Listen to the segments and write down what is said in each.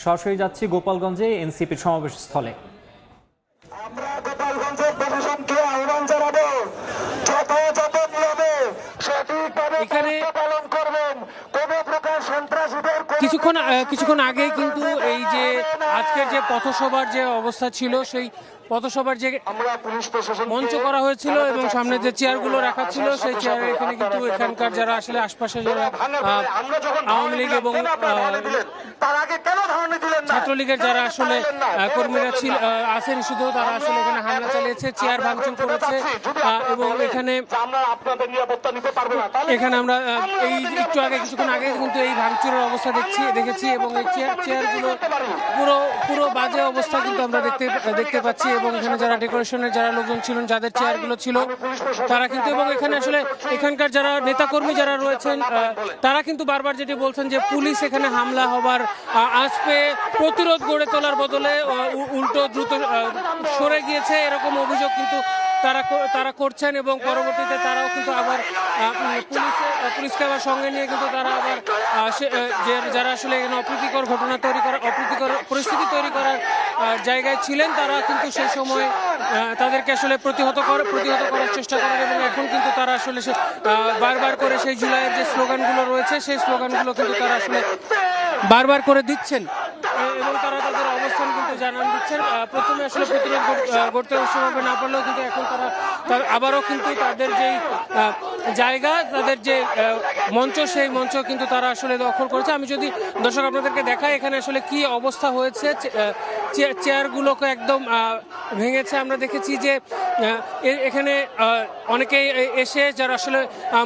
সরাসরি যাচ্ছি গোপালগঞ্জে এনসিপির সমাবেশ স্থলে। আমরা গোপালগঞ্জের প্রশাসনকে আহ্বান জানাবো, যথাযথ নিয়মে সঠিকভাবে পালন করবেন। কোনো প্রকার সন্ত্রাসীদের কিছুক্ষণ আগেই কিন্তু এই যে আজকের যে পথসভার যে অবস্থা ছিল, সেই পথসভার যে মঞ্চ করা হয়েছিল এবং সামনে যে চেয়ারগুলো রাখা ছিল, সেই চেয়ারে এখানে কিন্তু এখানকার যারা আসলে আশপাশে যারা আওয়ামী লীগ এবং ছাত্রলীগের যারা আসলে কর্মীরা আছেন শুধু, তারা আসলে এখানে হামলা চালিয়েছে, চেয়ার ভাঙচুর করেছে এবং এখানে আমরা এই একটু আগে কিছুক্ষণ আগে কিন্তু এই ভাঙচুরের অবস্থা দেখেছি এবং এই চেয়ারগুলো পুরো বাজে অবস্থা কিন্তু আমরা দেখতে পাচ্ছি। এবং এখানে যারা ডেকোরেশনের যারা লোকজন ছিলেন, যাদের চেয়ারগুলো ছিল, তারা কিন্তু এবং এখানে আসলে এখানকার যারা নেতাকর্মী যারা রয়েছেন, তারা কিন্তু বারবার যেটি বলছেন যে পুলিশ এখানে হামলা হবার আঁচ পেয়ে প্রতিরোধ গড়ে তোলার বদলে উল্টো দ্রুত সরে গিয়েছে, এরকম অভিযোগ কিন্তু তারা করছেন। এবং পরবর্তীতে তারাও কিন্তু আবার পুলিশকে আবার সঙ্গে নিয়ে কিন্তু তারা আবার যারা আসলে এখানে অপ্রীতিকর ঘটনা তৈরি করা, অপ্রীতিকর পরিস্থিতি তৈরি করার জায়গায় ছিলেন, তারা কিন্তু সেই সময় তাদেরকে আসলে প্রতিহত করার চেষ্টা করেন। এবং এখন কিন্তু তারা আসলে বারবার করে সেই জুলাইয়ের যে স্লোগানগুলো রয়েছে, সেই স্লোগানগুলো কিন্তু তারা আসলে বারবার করে দিচ্ছেন এবং তারা তাদের অবস্থান কিন্তু জানান দিচ্ছেন। প্রথমে আসলে প্রতিরোধ গড়তে সেভাবে না পারলেও কিন্তু এখন তারা আবারও কিন্তু তাদের যেই জায়গা, তাদের যে মঞ্চ, সেই মঞ্চ কিন্তু তারা আসলে দখল করেছে। আমি যদি দর্শক আপনাদেরকে দেখাই এখানে আসলে কি অবস্থা হয়েছে, চেয়ারগুলোকে একদম ভেঙেছে। আমরা দেখেছি যে এখানে অনেকেই এসে যারা আসলে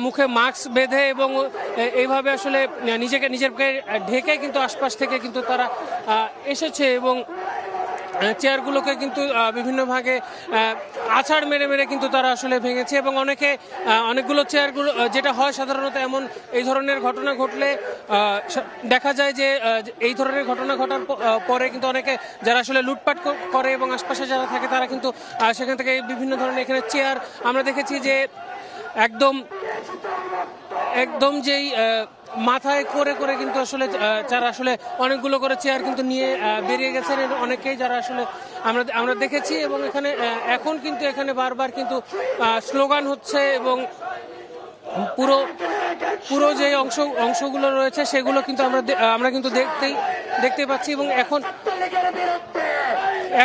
মুখে মাস্ক বেঁধে এবং এইভাবে আসলে নিজেকে ঢেকে কিন্তু আশপাশ থেকে কিন্তু তারা এসেছে এবং চেয়ারগুলোকে কিন্তু বিভিন্ন ভাগে আছাড় মেরে কিন্তু তারা আসলে ভেঙেছে। এবং অনেকগুলো চেয়ারগুলো, যেটা হয় সাধারণত এমন এই ধরনের ঘটনা ঘটলে দেখা যায় যে এই ধরনের ঘটনা ঘটার পরে কিন্তু অনেকে যারা আসলে লুটপাট করে এবং আশপাশে যারা থাকে, তারা কিন্তু সেখান থেকে বিভিন্ন ধরনের এখানে চেয়ার আমরা দেখেছি যে একদম যেই মাথায় করে কিন্তু আসলে যারা আসলে অনেকগুলো করে চেয়ার কিন্তু নিয়ে বেরিয়ে গেছেন অনেকেই, যারা আসলে আমরা দেখেছি। এবং এখন কিন্তু এখানে বারবার কিন্তু স্লোগান হচ্ছে এবং পুরো যে অংশগুলো রয়েছে সেগুলো কিন্তু আমরা কিন্তু দেখতে পাচ্ছি। এবং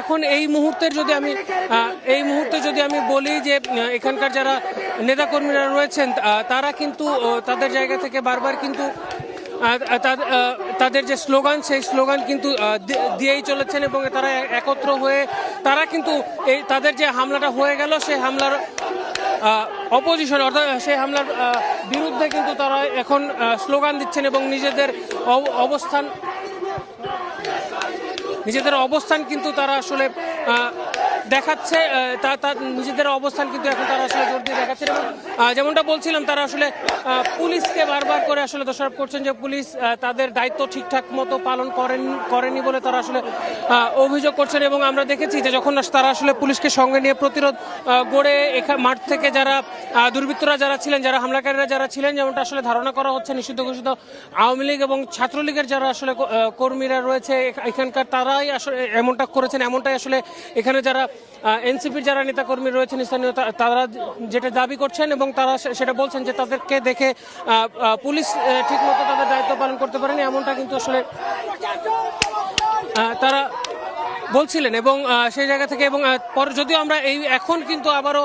এখন এই মুহূর্তে যদি আমি বলি যে এখানকার যারা নেতাকর্মীরা রয়েছেন, তারা কিন্তু তাদের জায়গা থেকে বারবার কিন্তু তাদের যে স্লোগান, সেই স্লোগান কিন্তু দিয়েই চলেছেন এবং তারা একত্র হয়ে তারা কিন্তু তাদের যে হামলাটা হয়ে গেল, সেই হামলার অপোজিশন অর্থাৎ সেই হামলার বিরুদ্ধে কিন্তু তারা এখন স্লোগান দিচ্ছেন এবং নিজেদের অবস্থান কিন্তু তারা আসলে দেখাচ্ছে। নিজেদের অবস্থান কিন্তু এখন তারা আসলে জোর দিয়ে দেখাচ্ছেন। এবং যেমনটা বলছিলাম, তারা আসলে পুলিশকে বারবার করে আসলে দোষারোপ করছেন যে পুলিশ তাদের দায়িত্ব ঠিকঠাক মতো পালন করেনি বলে তারা আসলে অভিযোগ করছেন। এবং আমরা দেখেছি যে যখন তারা আসলে পুলিশকে সঙ্গে নিয়ে প্রতিরোধ গড়ে মাঠ থেকে যারা দুর্বৃত্তরা যারা ছিলেন, যারা হামলাকারীরা যারা ছিলেন, যেমনটা আসলে ধারণা করা হচ্ছে নিষিদ্ধ ঘোষিত আওয়ামী লীগ এবং ছাত্রলীগের যারা আসলে কর্মীরা রয়েছে এখানকার, তারাই আসলে এমনটা করেছেন। এমনটাই আসলে এখানে যারা এনসিপির যারা নেতাকর্মী রয়েছেন স্থানীয়, তারা যেটা দাবি করছেন এবং তারা সেটা বলছেন যে তাদেরকে দেখে পুলিশ ঠিকমতো তাদের দায়িত্ব পালন করতে পারেনি, এমনটা কিন্তু আসলে তারা বলছিলেন। এবং সেই জায়গা থেকে এবং যদিও আমরা এখন কিন্তু আবারও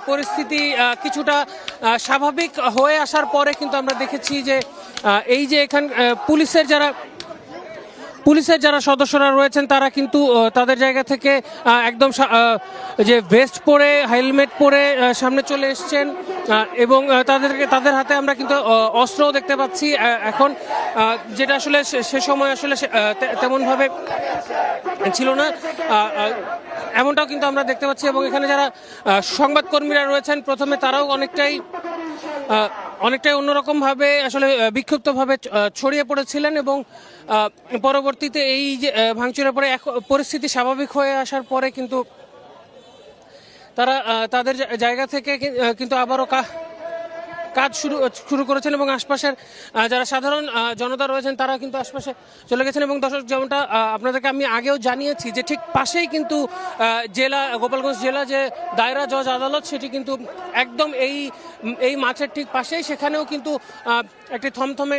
পরিস্থিতি কিছুটা স্বাভাবিক হয়ে আসার পরে কিন্তু আমরা দেখেছি যে এই যে পুলিশের যারা সদস্যরা রয়েছেন, তারা কিন্তু তাদের জায়গা থেকে একদম যে ভেস্ট পরে, হেলমেট পরে সামনে চলে এসছেন এবং তাদের হাতে আমরা কিন্তু অস্ত্রও দেখতে পাচ্ছি এখন, যেটা আসলে সে সময় আসলে তেমনভাবে ছিল না, এমনটাও কিন্তু আমরা দেখতে পাচ্ছি। এবং এখানে যারা সংবাদকর্মীরা রয়েছেন, প্রথমে তারাও অনেকটাই অন্যরকমভাবে আসলে বিক্ষিপ্তভাবে ছড়িয়ে পড়েছিলেন এবং পরবর্তীতে এই যে ভাঙচুরের পরে পরিস্থিতি স্বাভাবিক হয়ে আসার পরে কিন্তু তারা তাদের জায়গা থেকে কিন্তু আবারও কাজ শুরু করেছেন এবং আশপাশের যারা সাধারণ জনতা রয়েছেন তারা কিন্তু আশপাশে চলে গেছেন। এবং দর্শক, যেমনটা আপনাদেরকে আমি আগেও জানিয়েছি যে ঠিক পাশেই কিন্তু জেলা গোপালগঞ্জ জেলা যে দায়রা জজ আদালত, সেটি কিন্তু একদম এই মাঠের ঠিক পাশেই। সেখানেও কিন্তু একটি থমথমে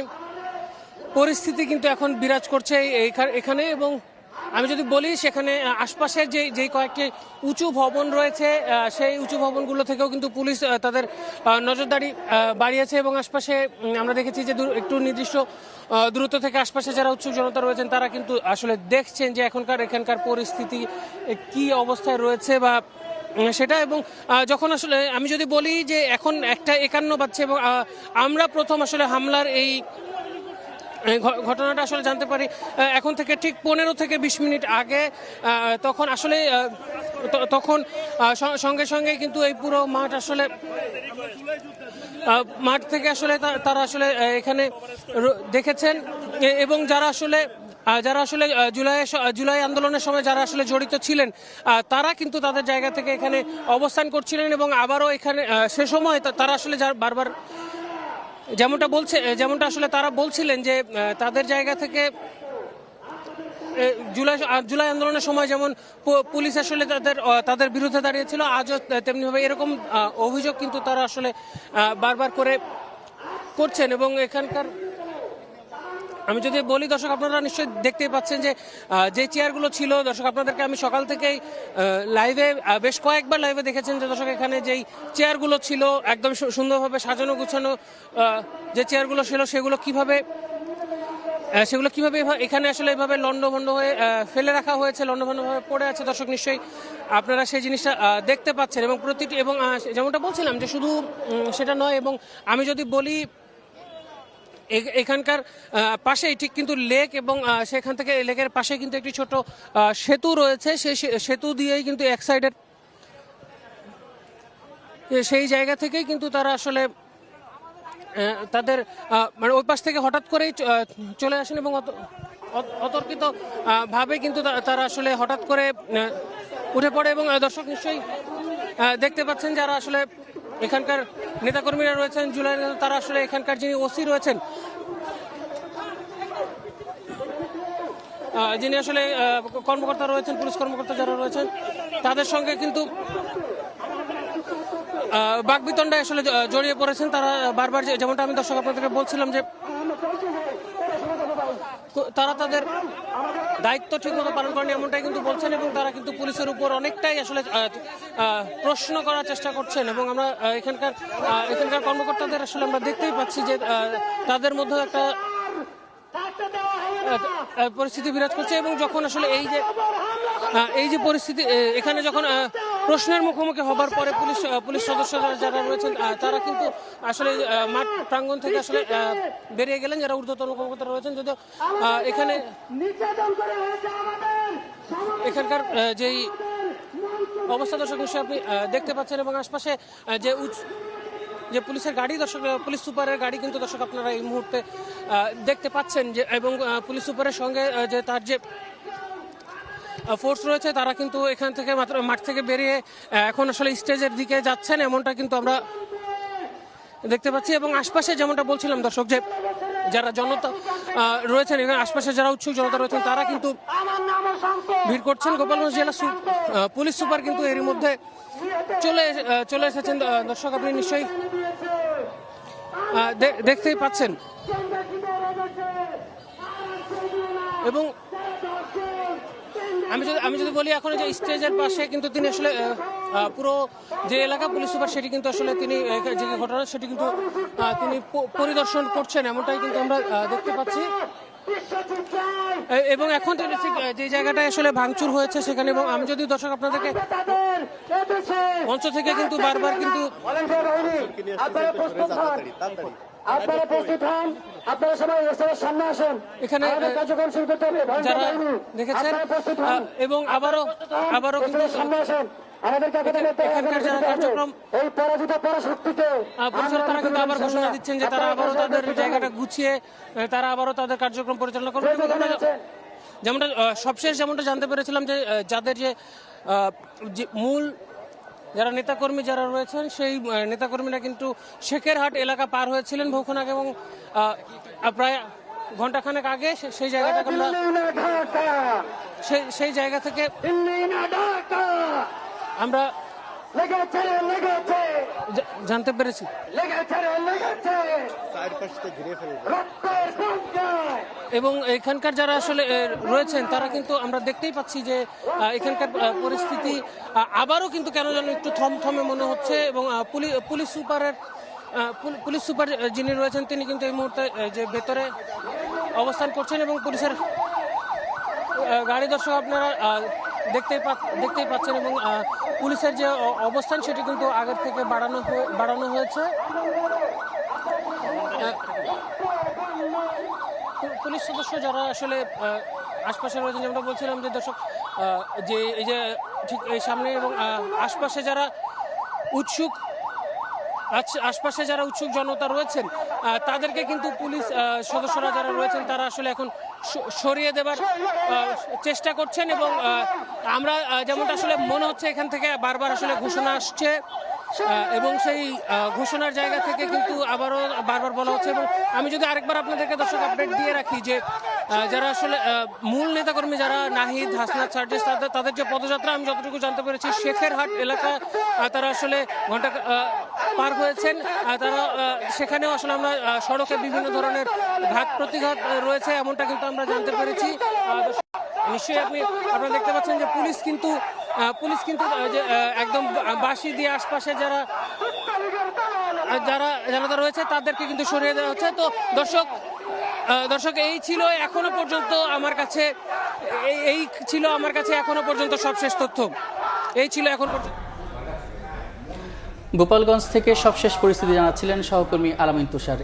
পরিস্থিতি কিন্তু এখন বিরাজ করছে এখানে। এবং আমি যদি বলি, সেখানে আশপাশের যে কয়েকটি উঁচু ভবন রয়েছে, সেই উঁচু ভবনগুলো থেকেও কিন্তু পুলিশ তাদের নজরদারি বাড়িয়েছে। এবং আশপাশে আমরা দেখেছি যে একটু নির্দিষ্ট দূরত্ব থেকে আশপাশে যারা উৎসুক জনতা রয়েছেন তারা কিন্তু আসলে দেখছেন যে এখানকার পরিস্থিতি কি অবস্থায় রয়েছে বা সেটা। এবং যখন আসলে আমি যদি বলি যে এখন 1:51 বাজছে এবং আমরা প্রথম আসলে হামলার এই ঘটনাটা আসলে জানতে পারি এখন থেকে ঠিক 15 থেকে 20 মিনিট আগে। তখন আসলে তখন সঙ্গে সঙ্গে কিন্তু এই পুরো মাঠ আসলে মাঠ থেকে আসলে তারা আসলে এখানে দেখেছেন। এবং যারা আসলে জুলাই আন্দোলনের সময় যারা আসলে জড়িত ছিলেন তারা কিন্তু তাদের জায়গা থেকে এখানে অবস্থান করছিলেন। এবং আবারও এখানে সে সময় তারা আসলে বারবার যেমনটা আসলে তারা বলছিলেন যে তাদের জায়গা থেকে জুলাই আন্দোলনের সময় যেমন পুলিশ আসলে তাদের বিরুদ্ধে দাঁড়িয়েছিল, আজও তেমনিভাবে এরকম অভিযোগ কিন্তু তারা আসলে বারবার করে করছেন। এবং এখানকার আমি যদি বলি দর্শক, আপনারা নিশ্চয়ই দেখতেই পাচ্ছেন যে চেয়ারগুলো ছিল। দর্শক, আপনাদেরকে আমি সকাল থেকেই লাইভে বেশ কয়েকবার লাইভে দেখেছেন যে দর্শক এখানে যেই চেয়ারগুলো ছিল একদম সুন্দরভাবে সাজানো গুছানো যে চেয়ারগুলো ছিল সেগুলো কিভাবে এখানে আসলে এভাবে লন্ডভন্ড হয়ে ফেলে রাখা হয়েছে, লন্ডভন্ডভাবে পড়ে আছে। দর্শক, নিশ্চয়ই আপনারা সেই জিনিসটা দেখতে পাচ্ছেন। এবং প্রতিটি এবং যেমনটা বলছিলাম যে শুধু সেটা নয়, এবং আমি যদি বলি এখানকার পাশেই ঠিক কিন্তু লেক, এবং সেখান থেকে লেকের পাশে কিন্তু একটি ছোট সেতু রয়েছে। সেই সেতু দিয়েই কিন্তু এক সাইডের সেই জায়গা থেকেই কিন্তু তারা আসলে তাদের মানে ওই পাশ থেকে হঠাৎ করেই চলে আসেন এবং অতর্কিত ভাবে কিন্তু তারা আসলে হঠাৎ করে উঠে পড়ে। এবং দর্শক নিশ্চয়ই দেখতে পাচ্ছেন যারা আসলে এখানকার নেতাকর্মীরা রয়েছেন জুলাই, তারা আসলে এখানকার যিনি ওসি রয়েছেন, যিনি আসলে কর্মকর্তা রয়েছেন, পুলিশ কর্মকর্তা যারা রয়েছেন, তাদের সঙ্গে কিন্তু বাকবিতণ্ডায় আসলে জড়িয়ে পড়েছেন তারা বারবার। যেমনটা আমি দর্শক আপনাদেরকে বলছিলাম যে তারা তাদের দায়িত্ব ঠিকমতো পালন করেন এমনটাই কিন্তু বলছেন। এবং তারা কিন্তু পুলিশের উপর অনেকটাই আসলে প্রশ্ন করার চেষ্টা করছেন। এবং আমরা এখানকার কর্মকর্তাদের আসলে আমরা দেখতেই পাচ্ছি যে তাদের মধ্যে একটা পরিস্থিতি বিরাজ করছে। এবং যখন আসলে এই যে পরিস্থিতি এখানে যখন প্রশ্নের মুখোমুখি হবার পরে পুলিশ সদস্যরা যারা রয়েছেন তারা কিন্তু আসলে মাঠ প্রাঙ্গণ থেকে আসলে বেরিয়ে গেলেন, যারা ঊর্ধ্বতন কর্মকর্তা রয়েছেন। যদিও এখানকার যেই অবস্থা দর্শক নিশ্চয়ই আপনি দেখতে পাচ্ছেন। এবং আশপাশে যে পুলিশের গাড়ি, দর্শক পুলিশ সুপারের গাড়ি কিন্তু দর্শক আপনারা এই মুহূর্তে দেখতে পাচ্ছেন যে, এবং পুলিশ সুপারের সঙ্গে যে তার যে ফোর্স রয়েছে তারা কিন্তু এখান থেকে মাত্র মাঠ থেকে বেরিয়ে এখন আসলে স্টেজের দিকে যাচ্ছেন, এমনটা কিন্তু আমরা দেখতে পাচ্ছি। এবং আশপাশে যেমনটা বলছিলাম দর্শক যে যারা জনতা রয়েছেন, এখানে আশপাশে যারা উৎসুক জনতা রয়েছেন তারা কিন্তু ভিড় করছেন। গোপালগঞ্জ জেলা পুলিশ সুপার কিন্তু এরই মধ্যে চলে এসেছেন। দর্শক, আপনি নিশ্চয়ই দেখতেই পাচ্ছেন। এবং আমি যদি বলি এখন যে স্টেজের পাশে কিন্তু তিনি আসলে পুরো যে এলাকা পুলিশ সুপার সেটি কিন্তু আসলে তিনি যে ঘটনা সেটি কিন্তু তিনি পরিদর্শন করছেন, এমনটাই কিন্তু আমরা দেখতে পাচ্ছি। এবং এখন ঠিক যে জায়গাটায় আসলে ভাঙচুর হয়েছে সেখানে, এবং আমি যদি দর্শক আপনাদেরকে মঞ্চ থেকে কিন্তু বারবার কিন্তু আপনারা প্রস্তুত হন, আপনারা সবাই সামনে আসেন, এখানে কার্যক্রম শুরু করতে হবে যারা দেখেছেন। এবং আবারও কিন্তু সামনে আসেন, এখানকার যারা কার্যক্রম পরিচালনা তারা কিন্তু আবার ঘোষণা দিচ্ছেন যে তারা আবারও তাদের জায়গাটা গুছিয়ে তারা আবারও তাদের কার্যক্রম পরিচালনা করবে। যেমনটা সবশেষ যেমনটা জানতে পেরেছিলাম যে যাদের যে মূল যারা নেতাকর্মী যারা রয়েছেন সেই নেতাকর্মীরা কিন্তু শেখেরহাট এলাকা পার হয়েছিলেন বহুক্ষণ আগে এবং প্রায় ঘন্টাখানেক আগে সেই জায়গাটাকে আমরা সেই জায়গা থেকে আমরা জানতে পেরেছি। এবং এখানকার যারা আসলে রয়েছেন তারা কিন্তু আমরা দেখতেই পাচ্ছি যে এখানকার পরিস্থিতি আবারও কিন্তু কেন যেন একটু থমথমে মনে হচ্ছে এবং পুলিশ সুপার যিনি রয়েছেন তিনি কিন্তু এই মুহূর্তে যে ভেতরে অবস্থান করছেন এবং পুলিশের গাড়ি দর্শক আপনারা দেখতেই পাচ্ছেন এবং পুলিশের যে অবস্থান সেটি কিন্তু আগের থেকে বাড়ানো হয়েছে। পুলিশ সদস্য যারা আসলে আশপাশে রয়েছেন যেমন বলছিলাম যে দর্শক যে এই যে ঠিক এই সামনে এবং আশপাশে যারা উৎসুক জনতা রয়েছেন তাদেরকে কিন্তু পুলিশ সদস্যরা যারা রয়েছেন তারা আসলে এখন সরিয়ে দেবার চেষ্টা করছেন এবং আমরা যেমনটা আসলে মনে হচ্ছে এখান থেকে বারবার আসলে ঘোষণা আসছে এবং সেই ঘোষণার জায়গা থেকে কিন্তু আবারও বারবার বলা হচ্ছে। এবং আমি যদি আরেকবার আপনাদেরকে দর্শক আপডেট দিয়ে রাখি যে যারা আসলে মূল নেতাকর্মী যারা নাহিদ, হাসনাত, সার্জিস তাদের যে পদযাত্রা আমি যতটুকু জানতে পেরেছি শেখেরহাট এলাকা তারা আসলে ঘন্টা পার হয়েছেন। তারা সেখানেও আসলে আমরা সড়কে বিভিন্ন ধরনের ঘাত প্রতিঘাত রয়েছে এমনটা কিন্তু আমরা জানতে পেরেছি। নিশ্চয়ই আপনারা দেখতে পাচ্ছেন যে পুলিশ কিন্তু যে একদম বাঁশি দিয়ে আশপাশে যারা জনতা রয়েছে তাদেরকে কিন্তু সরিয়ে দেওয়া হচ্ছে। তো দর্শক এই ছিল এখনো পর্যন্ত আমার কাছে এখনো পর্যন্ত সবশেষ তথ্য এই ছিল এখন পর্যন্ত। গোপালগঞ্জ থেকে সবশেষ পরিস্থিতি জানাচ্ছিলেন সহকর্মী আলামিন তুষার।